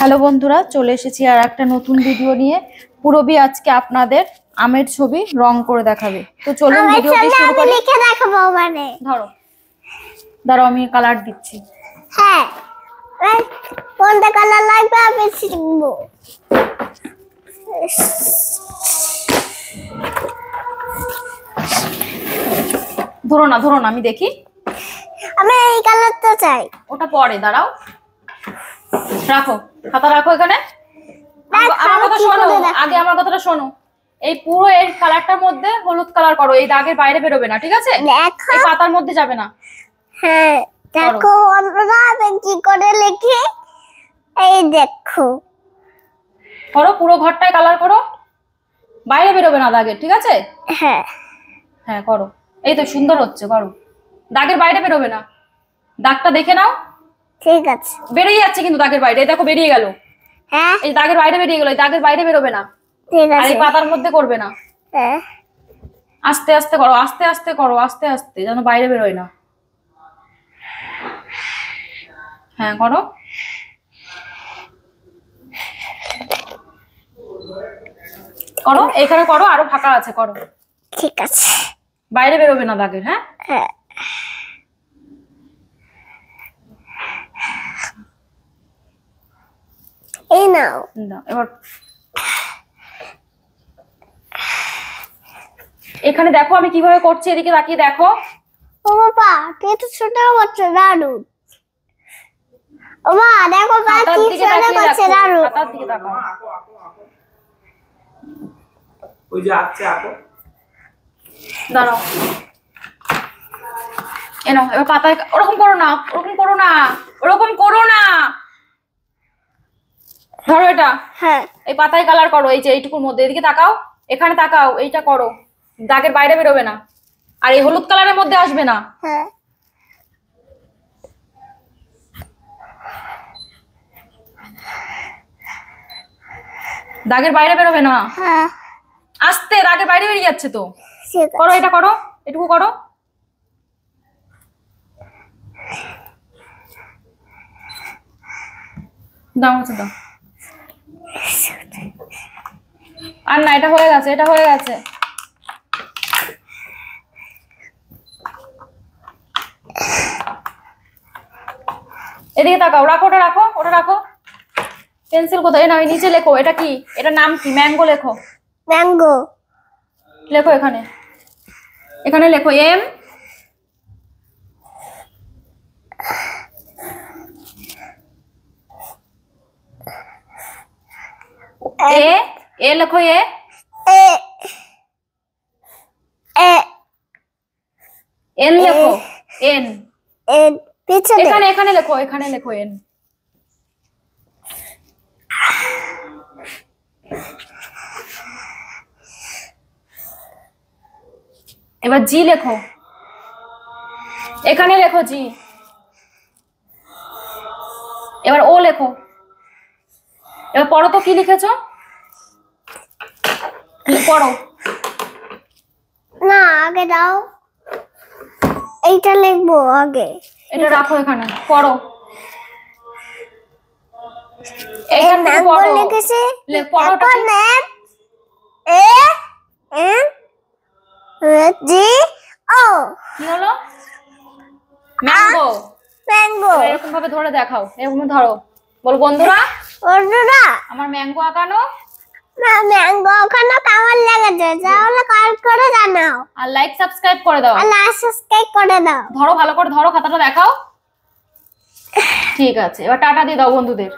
Hello বন্ধুরা, চলে এসেছি আর একটা নতুন ভিডিও নিয়ে। পূরবী আজকে আপনাদের আমের ছবি রং করে দেখাবে। তো চলুন ভিডিওটি শুরু করি। লিখে দেখাবো মানে ধরো, দাঁড়াও আমি কালার দিচ্ছি। হ্যাঁ, কোনটা কালার লাগবে আমি শিখবো। ধরো না আমি দেখি। আমি এই কালারটা চাই। ওটা পরে, দাঁড়াও, রাখো খাতা, রাখো এখানে। আমার কথা শোনো, আগে আমার কথাটা শোনো। এই পুরো এই কালারটার মধ্যে হলুদ কালার করো, এই দাগের বাইরে বেরোবে না, ঠিক আছে? এই পাতার মধ্যে যাবে না। হ্যাঁ, দেখো আমরা আমি কি করে লিখি, এই দেখো। করো, পুরো ঘরটায় কালার করো, বাইরে বেরোবে না দাগের, ঠিক আছে? হ্যাঁ হ্যাঁ করো, এই তো সুন্দর হচ্ছে, করো। দাগের বাইরে বেরোবে না, দাগটা দেখে নাও। ঠিক আছে, বেরিয়ে যাচ্ছে কিন্তু দাগের বাইরে, এই দেখো বেরিয়ে গেল। হ্যাঁ এই দাগের বাইরে বেরিয়ে গেল, এই দাগের বাইরে বেরোবে না। ঠিক আর আছে, এই পাতার মধ্যে করবে না। হ্যাঁ আস্তে আস্তে করো, আস্তে আস্তে করো, আস্তে আস্তে, যেন বাইরে বেরোয় না। হ্যাঁ করো, করো এখানে করো, আরো ফাঁকা আছে, করো। ঠিক আছে, বাইরে বেরোবে না দাগের। হ্যাঁ হ্যাঁ এই নাও। এবার এখানে দেখো আমি কিভাবে করছি, এদিকে তাকিয়ে দেখো। ও বাবা, তুই তো ছোট বাচ্চা, দারুণ। ও মা দেখো, বা খাতার কি দিকে ছোট তাকিয়ে বাচ্চা, দেখো, দারুণ। খাতার দিকে তাকাও। ওই যে আঁকছে আঁকো। দাঁড়াও, এনো এবার পাতায়, ওরকম করো না, ওরকম করো না, ওরকম করো না। ধরো এটা, হ্যাঁ এই পাতায় কালার করো, এই যে এইটুকুর মধ্যে, এদিকে তাকাও, এখানে তাকাও, এইটা করো, দাগের বাইরে বেরোবে না। আর এই হলুদ কালারের মধ্যে আসবে না, হ্যাঁ দাগের বাইরে বেরোবে না। হ্যাঁ, আস্তে, দাগের বাইরে বেরিয়ে যাচ্ছে তো। ঠিক করো, আছে। এটা করো, এটুকু করো। দাও হচ্ছে, দাও। আর না, এটা হয়ে গেছে, এটা হয়ে গেছে। এদিকে তাকাও, রাখো, ওটা রাখো, ওটা রাখো। পেন্সিল কোথায়? না, নিচে লেখো, এটা কি, এটা নাম কি? ম্যাঙ্গো লেখো, ম্যাঙ্গো। লেখো এখানে, এখানে লেখো এম এ, এ লেখো, এ এ এ এন লেখো, এন। এন পিছনে। এখানে, এখানে লেখো, এখানে লেখো এন। এবার জি লেখো, এখানে লেখো জি। এবার ও লেখো। এবার পড়ো তো, কি লিখেছো পড়ো। না, আগে দাও, এইটা লিখবো আগে। এটা রাখো এখানে, পড়ো। এখানে ম্যাঙ্গো লিখেছি, পড়োটা এখন এম এ এন জি ও। কি হলো? ম্যাঙ্গো। ম্যাঙ্গো। এরকম ভাবে ধরে দেখাও, এরকম ধরো, বল বন্ধুরা বন্ধুরা, আমার ম্যাঙ্গো আঁকানো না ম্যাঙ্গো ওখানে কেমন লেগেছে তাহলে কমেন্ট করে জানাও, আর লাইক সাবস্ক্রাইব করে দাও, আর লাইক সাবস্ক্রাইব করে দাও। ধরো ভালো করে, ধরো খাতাটা দেখাও। ঠিক আছে, এবার টাটা দিয়ে দাও বন্ধুদের।